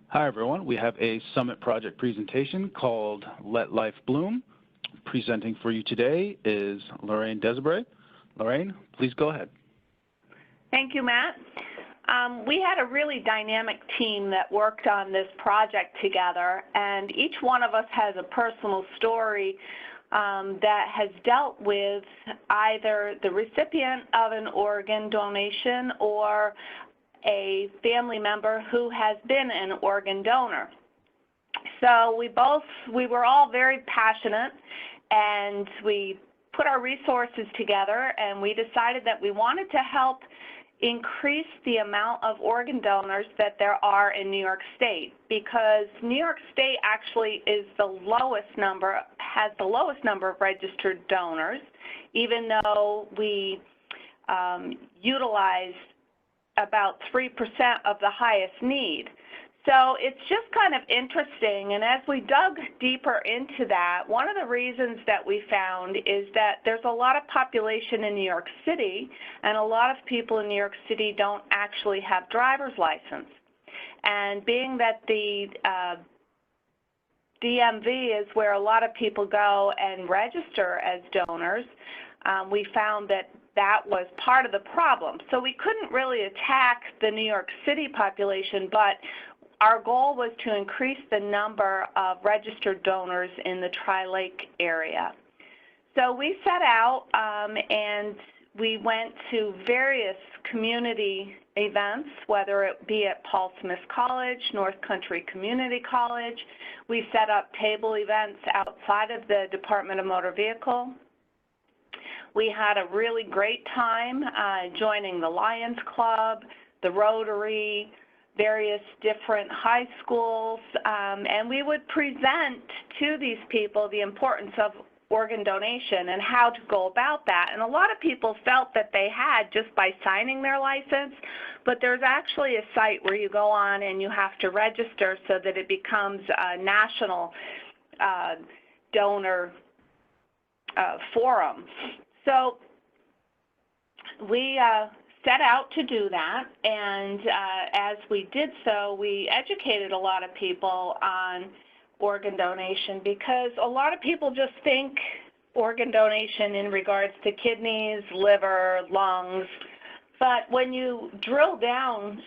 Hi, everyone. We have a Summit Project presentation called Let Life Bloom. Presenting for you today is Lorraine Desbray. Lorraine, please go ahead. Thank you, Matt. We had a really dynamic team that worked on this project together, and each one of us has a personal story that has dealt with either the recipient of an organ donation or a family member who has been an organ donor. So we were all very passionate, and we put our resources together, and we decided that we wanted to help increase the amount of organ donors that there are in New York State, because New York State actually is has the lowest number of registered donors, even though we utilize about 3% of the highest need. So it's just kind of interesting, and as we dug deeper into that, one of the reasons that we found is that there's a lot of population in New York City, and a lot of people in New York City don't actually have driver's license. And being that the DMV is where a lot of people go and register as donors, we found that that was part of the problem. So we couldn't really attack the New York City population, but our goal was to increase the number of registered donors in the Tri-Lake area. So we set out and we went to various community events, whether it be at Paul Smith College, North Country Community College. We set up table events outside of the Department of Motor Vehicle. We had a really great time joining the Lions Club, the Rotary, various different high schools, and we would present to these people the importance of organ donation and how to go about that. And a lot of people felt that they had just by signing their license, but there's actually a site where you go on and you have to register so that it becomes a national donor forum. So we set out to do that, and as we did so, we educated a lot of people on organ donation, because a lot of people just think organ donation in regards to kidneys, liver, lungs, but when you drill down,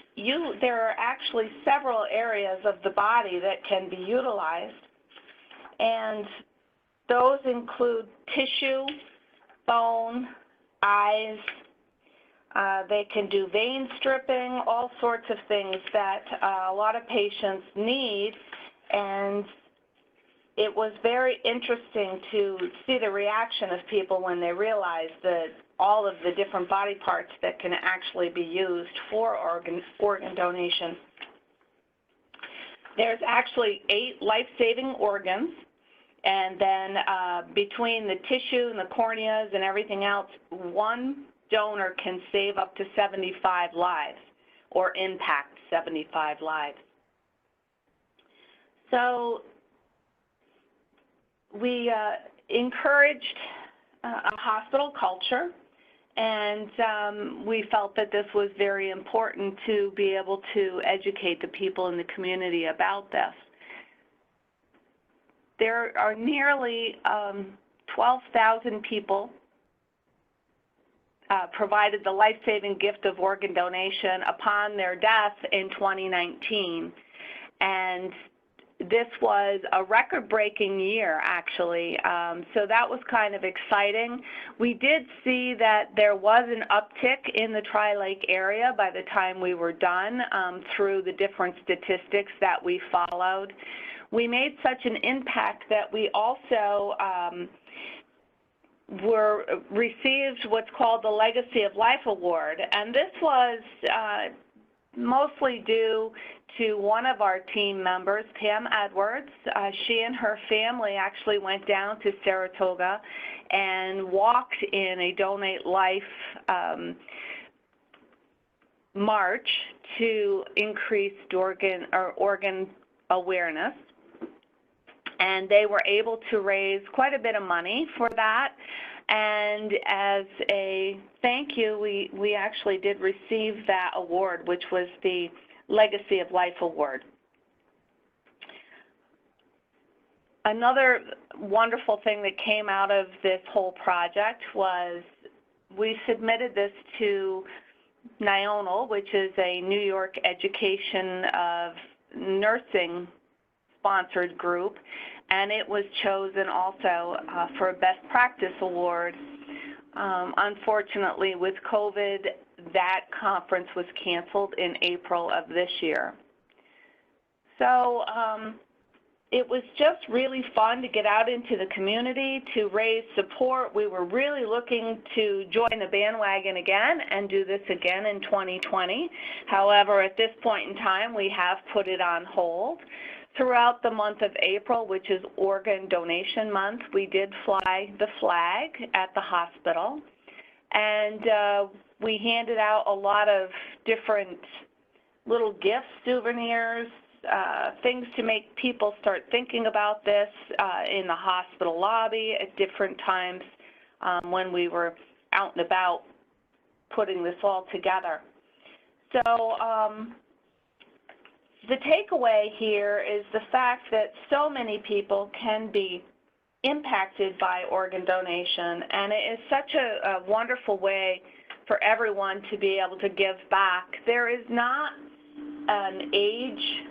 there are actually several areas of the body that can be utilized, and those include tissue, bone, eyes. They can do vein stripping, all sorts of things that a lot of patients need, and it was very interesting to see the reaction of people when they realized that all of the different body parts that can actually be used for organ donation. There's actually 8 life-saving organs, and then between the tissue and the corneas and everything else, one donor can save up to 75 lives or impact 75 lives. So we encouraged a hospital culture, and we felt that this was very important to be able to educate the people in the community about this. There are nearly 12,000 people provided the life-saving gift of organ donation upon their death in 2019. And this was a record-breaking year, actually, so that was kind of exciting. We did see that there was an uptick in the Tri-Lake area by the time we were done through the different statistics that we followed. We made such an impact that we also received what's called the Legacy of Life Award, and this was mostly due to one of our team members, Pam Edwards. She and her family actually went down to Saratoga and walked in a Donate Life march to increase organ awareness. And they were able to raise quite a bit of money for that. And as a thank you, we actually did receive that award, which was the Legacy of Life Award. Another wonderful thing that came out of this whole project was we submitted this to NIONL, which is a New York Education of Nursing sponsored group, and it was chosen also for a Best Practice Award. Unfortunately, with COVID, that conference was canceled in April of this year. So it was just really fun to get out into the community to raise support. We were really looking to join the bandwagon again and do this again in 2020. However, at this point in time, we have put it on hold. Throughout the month of April, which is Organ Donation Month, we did fly the flag at the hospital, and we handed out a lot of different little gifts, souvenirs, things to make people start thinking about this in the hospital lobby at different times when we were out and about putting this all together. So the takeaway here is the fact that so many people can be impacted by organ donation, and it is such a wonderful way for everyone to be able to give back. There is not an age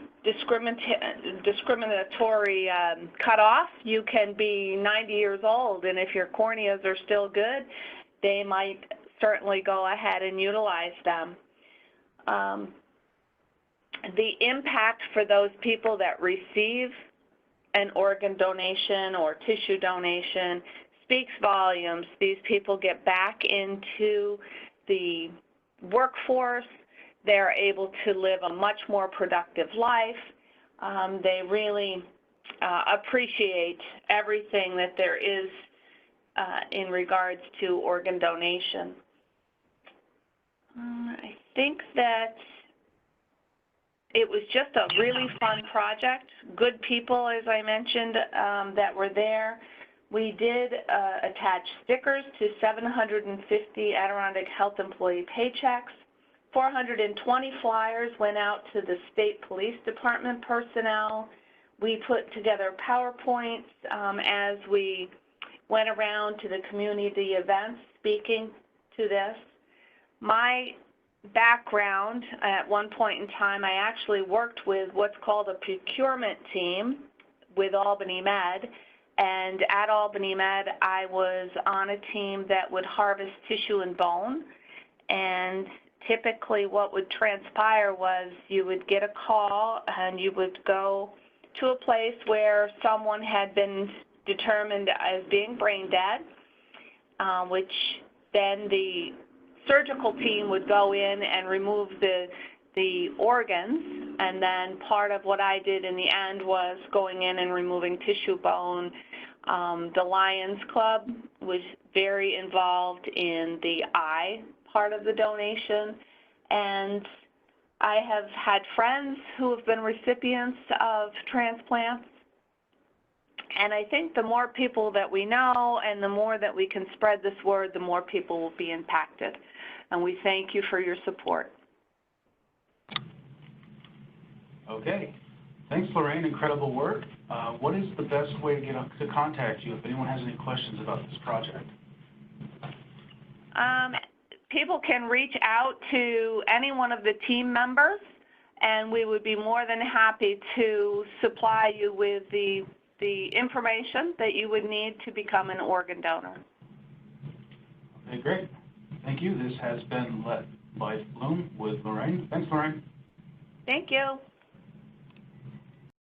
discriminatory cutoff. You can be 90 years old, and if your corneas are still good, they might certainly go ahead and utilize them. The impact for those people that receive an organ donation or tissue donation speaks volumes. These people get back into the workforce. They're able to live a much more productive life. They really appreciate everything that there is in regards to organ donation. I think that it was just a really fun project. Good people, as I mentioned, that were there. We did attach stickers to 750 Adirondack Health employee paychecks. 420 flyers went out to the state police department personnel. We put together PowerPoints as we went around to the community events speaking to this. My background, at one point in time, I actually worked with what's called a procurement team with Albany Med, and at Albany Med I was on a team that would harvest tissue and bone, and typically what would transpire was you would get a call and you would go to a place where someone had been determined as being brain dead, which then the surgical team would go in and remove the organs, and then part of what I did in the end was going in and removing tissue, bone. The Lions Club was very involved in the eye part of the donation, and I have had friends who have been recipients of transplants, and I think the more people that we know and the more that we can spread this word, the more people will be impacted. And we thank you for your support. Okay. Thanks, Lorraine. Incredible work. What is the best way to contact you if anyone has any questions about this project? People can reach out to any one of the team members, and we would be more than happy to supply you with the information that you would need to become an organ donor. Okay, great. Thank you. This has been Let Life Bloom with Lorraine. Thanks, Lorraine. Thank you.